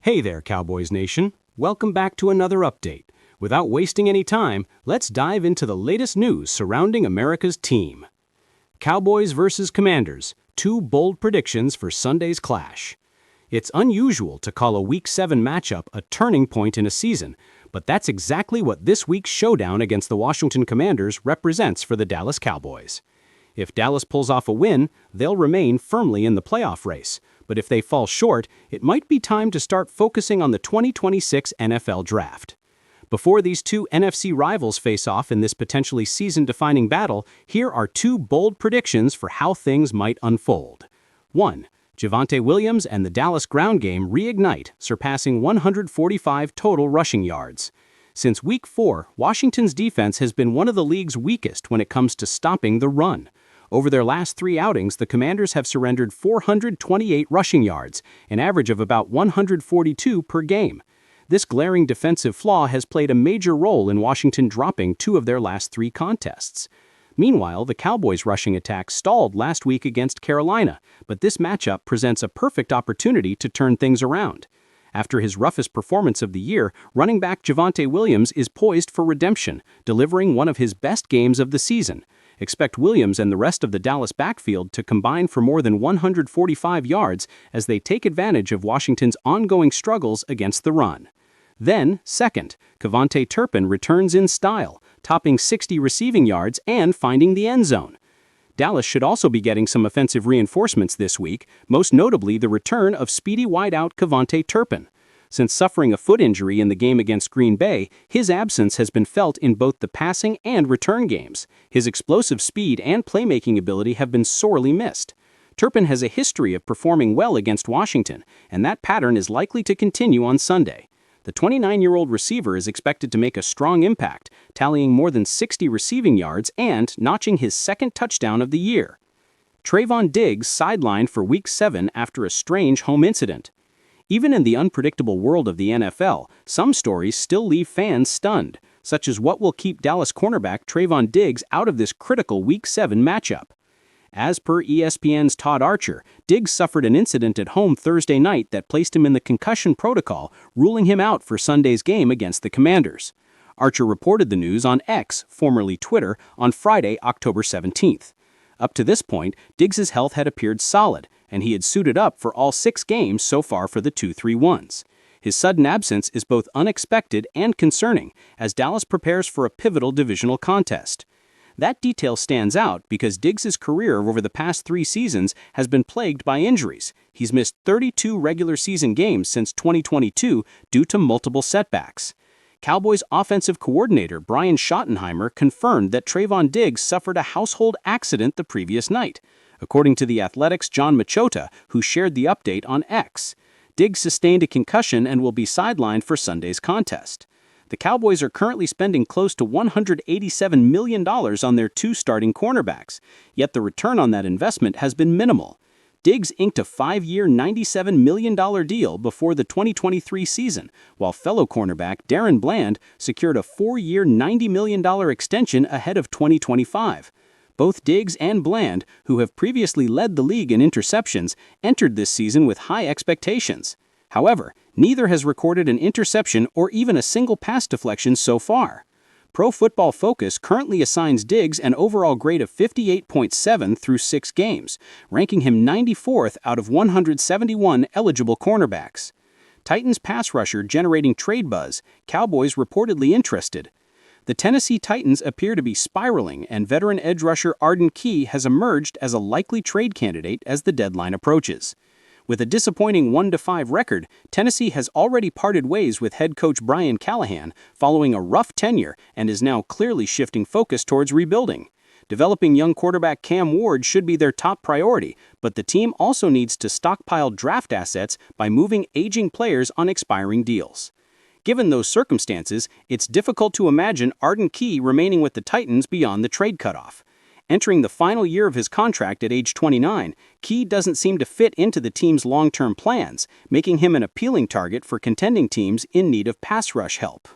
Hey there, Cowboys Nation. Welcome back to another update. Without wasting any time, let's dive into the latest news surrounding America's team. Cowboys versus Commanders, two bold predictions for Sunday's clash. It's unusual to call a Week 7 matchup a turning point in a season, but that's exactly what this week's showdown against the Washington Commanders represents for the Dallas Cowboys. If Dallas pulls off a win, they'll remain firmly in the playoff race. But if they fall short, it might be time to start focusing on the 2026 NFL Draft. Before these two NFC rivals face off in this potentially season-defining battle, here are two bold predictions for how things might unfold. 1. Javonte Williams and the Dallas ground game reignite, surpassing 145 total rushing yards. Since Week 4, Washington's defense has been one of the league's weakest when it comes to stopping the run. Over their last three outings, the Commanders have surrendered 428 rushing yards, an average of about 142 per game. This glaring defensive flaw has played a major role in Washington dropping two of their last three contests. Meanwhile, the Cowboys' rushing attack stalled last week against Carolina, but this matchup presents a perfect opportunity to turn things around. After his roughest performance of the year, running back Javonte Williams is poised for redemption, delivering one of his best games of the season. Expect Williams and the rest of the Dallas backfield to combine for more than 145 yards as they take advantage of Washington's ongoing struggles against the run. Then, second, KaVontae Turpin returns in style, topping 60 receiving yards and finding the end zone. Dallas should also be getting some offensive reinforcements this week, most notably the return of speedy wideout KaVontae Turpin. Since suffering a foot injury in the game against Green Bay, his absence has been felt in both the passing and return games. His explosive speed and playmaking ability have been sorely missed. Turpin has a history of performing well against Washington, and that pattern is likely to continue on Sunday. The 29-year-old receiver is expected to make a strong impact, tallying more than 60 receiving yards and notching his second touchdown of the year. Trevon Diggs sidelined for Week 7 after a strange home incident. Even in the unpredictable world of the NFL, some stories still leave fans stunned, such as what will keep Dallas cornerback Trevon Diggs out of this critical Week 7 matchup. As per ESPN's Todd Archer, Diggs suffered an incident at home Thursday night that placed him in the concussion protocol, ruling him out for Sunday's game against the Commanders. Archer reported the news on X, formerly Twitter, on Friday, October 17th. Up to this point, Diggs' health had appeared solid, and he had suited up for all 6 games so far for the 2-3-1s. His sudden absence is both unexpected and concerning, as Dallas prepares for a pivotal divisional contest. That detail stands out because Diggs' career over the past 3 seasons has been plagued by injuries. He's missed 32 regular season games since 2022 due to multiple setbacks. Cowboys offensive coordinator Brian Schottenheimer confirmed that Trevon Diggs suffered a household accident the previous night. According to The Athletic's John Machota, who shared the update on X, Diggs sustained a concussion and will be sidelined for Sunday's contest. The Cowboys are currently spending close to $187 million on their 2 starting cornerbacks, yet the return on that investment has been minimal. Diggs inked a 5-year, $97 million deal before the 2023 season, while fellow cornerback Darren Bland secured a 4-year, $90 million extension ahead of 2025. Both Diggs and Bland, who have previously led the league in interceptions, entered this season with high expectations. However, neither has recorded an interception or even a single pass deflection so far. Pro Football Focus currently assigns Diggs an overall grade of 58.7 through 6 games, ranking him 94th out of 171 eligible cornerbacks. Titans pass rusher generating trade buzz, Cowboys reportedly interested. The Tennessee Titans appear to be spiraling, and veteran edge rusher Arden Key has emerged as a likely trade candidate as the deadline approaches. With a disappointing 1-5 record, Tennessee has already parted ways with head coach Brian Callahan following a rough tenure and is now clearly shifting focus towards rebuilding. Developing young quarterback Cam Ward should be their top priority, but the team also needs to stockpile draft assets by moving aging players on expiring deals. Given those circumstances, it's difficult to imagine Arden Key remaining with the Titans beyond the trade cutoff. Entering the final year of his contract at age 29, Key doesn't seem to fit into the team's long-term plans, making him an appealing target for contending teams in need of pass rush help.